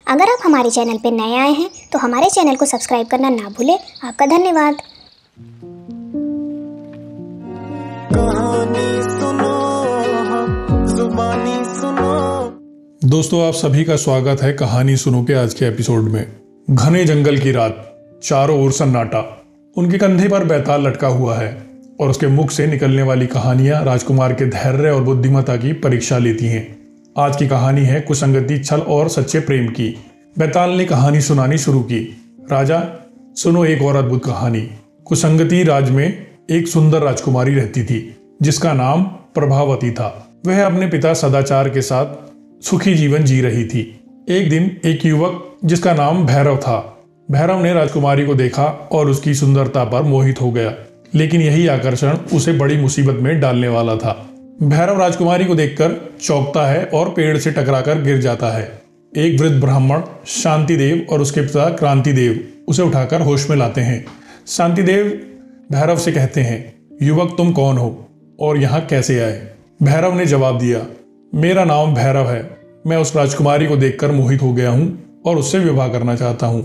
अगर आप हमारे चैनल पर नए आए हैं तो हमारे चैनल को सब्सक्राइब करना ना भूलें। आपका धन्यवाद। कहानी सुनो, जुबानी सुनो। दोस्तों, आप सभी का स्वागत है कहानी सुनो के आज के एपिसोड में। घने जंगल की रात, चारों ओर सन्नाटा। उनके कंधे पर बैताल लटका हुआ है और उसके मुख से निकलने वाली कहानियां राजकुमार के धैर्य और बुद्धिमत्ता की परीक्षा लेती हैं। आज की कहानी है कुसंगति, छल और सच्चे प्रेम की। बैताल ने कहानी सुनानी शुरू की। राजा, सुनो एक और अद्भुत कहानी। कुसंगति राज में एक सुंदर राजकुमारी रहती थी जिसका नाम प्रभावती था। वह अपने पिता सदाचार के साथ सुखी जीवन जी रही थी। एक दिन एक युवक जिसका नाम भैरव था। भैरव ने राजकुमारी को देखा और उसकी सुंदरता पर मोहित हो गया, लेकिन यही आकर्षण उसे बड़ी मुसीबत में डालने वाला था। भैरव राजकुमारी को देखकर चौंकता है और पेड़ से टकराकर गिर जाता है। एक वृद्ध ब्राह्मण शांतिदेव और उसके पिता क्रांतिदेव उसे उठाकर होश में लाते हैं। शांतिदेव भैरव से कहते हैं, युवक तुम कौन हो और यहाँ कैसे आए? भैरव ने जवाब दिया, मेरा नाम भैरव है। मैं उस राजकुमारी को देखकर मोहित हो गया हूँ और उससे विवाह करना चाहता हूँ।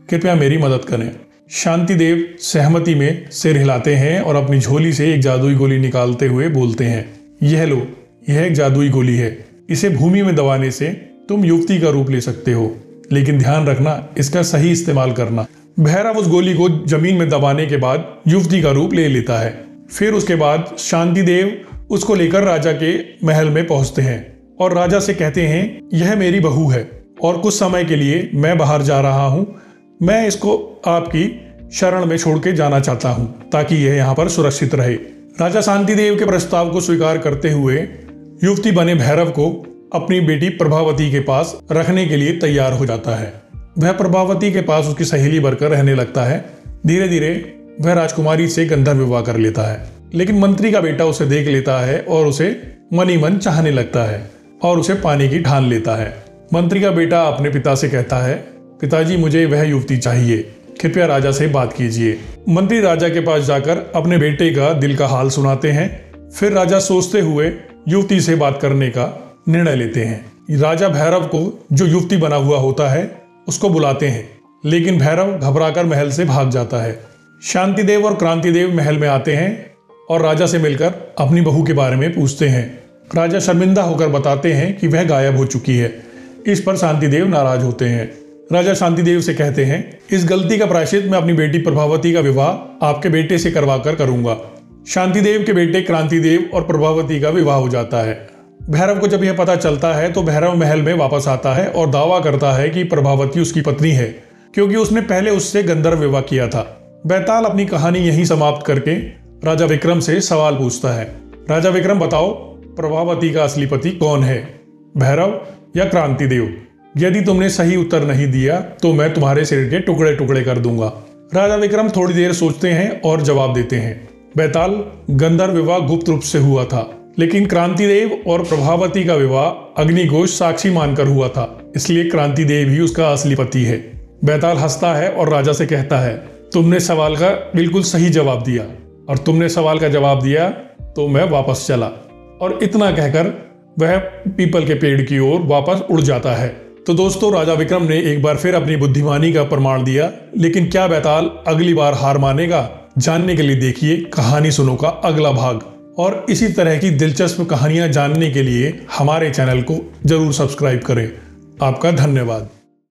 कृपया मेरी मदद करें। शांतिदेव सहमति में सिर हिलाते हैं और अपनी झोली से एक जादुई गोली निकालते हुए बोलते हैं, यह लो, यह एक जादुई गोली है। इसे भूमि में दबाने से तुम युवती का रूप ले सकते हो, लेकिन ध्यान रखना इसका सही इस्तेमाल करना। भैरव उस गोली को जमीन में दबाने के बाद युवती का रूप ले लेता है। फिर उसके बाद शांतिदेव उसको लेकर राजा के महल में पहुंचते हैं और राजा से कहते हैं, यह मेरी बहू है और कुछ समय के लिए मैं बाहर जा रहा हूं। मैं इसको आपकी शरण में छोड़ के जाना चाहता हूं ताकि यह यहाँ पर सुरक्षित रहे। राजा शांतिदेव के प्रस्ताव को स्वीकार करते हुए युवती बने भैरव को अपनी बेटी प्रभावती के पास रखने के लिए तैयार हो जाता है। वह प्रभावती के पास उसकी सहेली बनकर रहने लगता है। धीरे धीरे वह राजकुमारी से गंधर्व विवाह कर लेता है, लेकिन मंत्री का बेटा उसे देख लेता है और उसे मन ही मन चाहने लगता है और उसे पाने की ठान लेता है। मंत्री का बेटा अपने पिता से कहता है, पिताजी मुझे वह युवती चाहिए, कृपया राजा से बात कीजिए। मंत्री राजा के पास जाकर अपने बेटे का दिल का हाल सुनाते हैं। फिर राजा सोचते हुए युवती से बात करने का निर्णय लेते हैं। राजा भैरव को जो युवती बना हुआ होता है उसको बुलाते हैं, लेकिन भैरव घबराकर महल से भाग जाता है। शांतिदेव और क्रांतिदेव महल में आते हैं और राजा से मिलकर अपनी बहू के बारे में पूछते हैं। राजा शर्मिंदा होकर बताते हैं कि वह गायब हो चुकी है। इस पर शांतिदेव नाराज होते हैं। राजा शांतिदेव से कहते हैं, इस गलती का प्रायश्चित मैं अपनी बेटी प्रभावती का विवाह आपके बेटे से करवाकर करूंगा। शांतिदेव के बेटे क्रांतिदेव और प्रभावती का विवाह हो जाता है। भैरव को जब यह पता चलता है तो भैरव महल में वापस आता है और दावा करता है कि प्रभावती उसकी पत्नी है, क्योंकि उसने पहले उससे गंधर्व विवाह किया था। बैताल अपनी कहानी यहीं समाप्त करके राजा विक्रम से सवाल पूछता है, राजा विक्रम बताओ, प्रभावती का असली पति कौन है, भैरव या क्रांतिदेव? यदि तुमने सही उत्तर नहीं दिया तो मैं तुम्हारे सिर के टुकड़े टुकड़े कर दूंगा। राजा विक्रम थोड़ी देर सोचते हैं और जवाब देते हैं, बैताल, गंधर्व विवाह गुप्त रूप से हुआ था, लेकिन क्रांतिदेव और प्रभावती का विवाह अग्निघोष साक्षी मानकर हुआ था, इसलिए क्रांतिदेव ही उसका असली पति है। बैताल हंसता है और राजा से कहता है, तुमने सवाल का बिल्कुल सही जवाब दिया और तुमने सवाल का जवाब दिया तो मैं वापस चला। और इतना कहकर वह पीपल के पेड़ की ओर वापस उड़ जाता है। तो दोस्तों, राजा विक्रम ने एक बार फिर अपनी बुद्धिमानी का प्रमाण दिया, लेकिन क्या बैताल अगली बार हार मानेगा? जानने के लिए देखिए कहानी सुनो का अगला भाग। और इसी तरह की दिलचस्प कहानियां जानने के लिए हमारे चैनल को जरूर सब्सक्राइब करें। आपका धन्यवाद।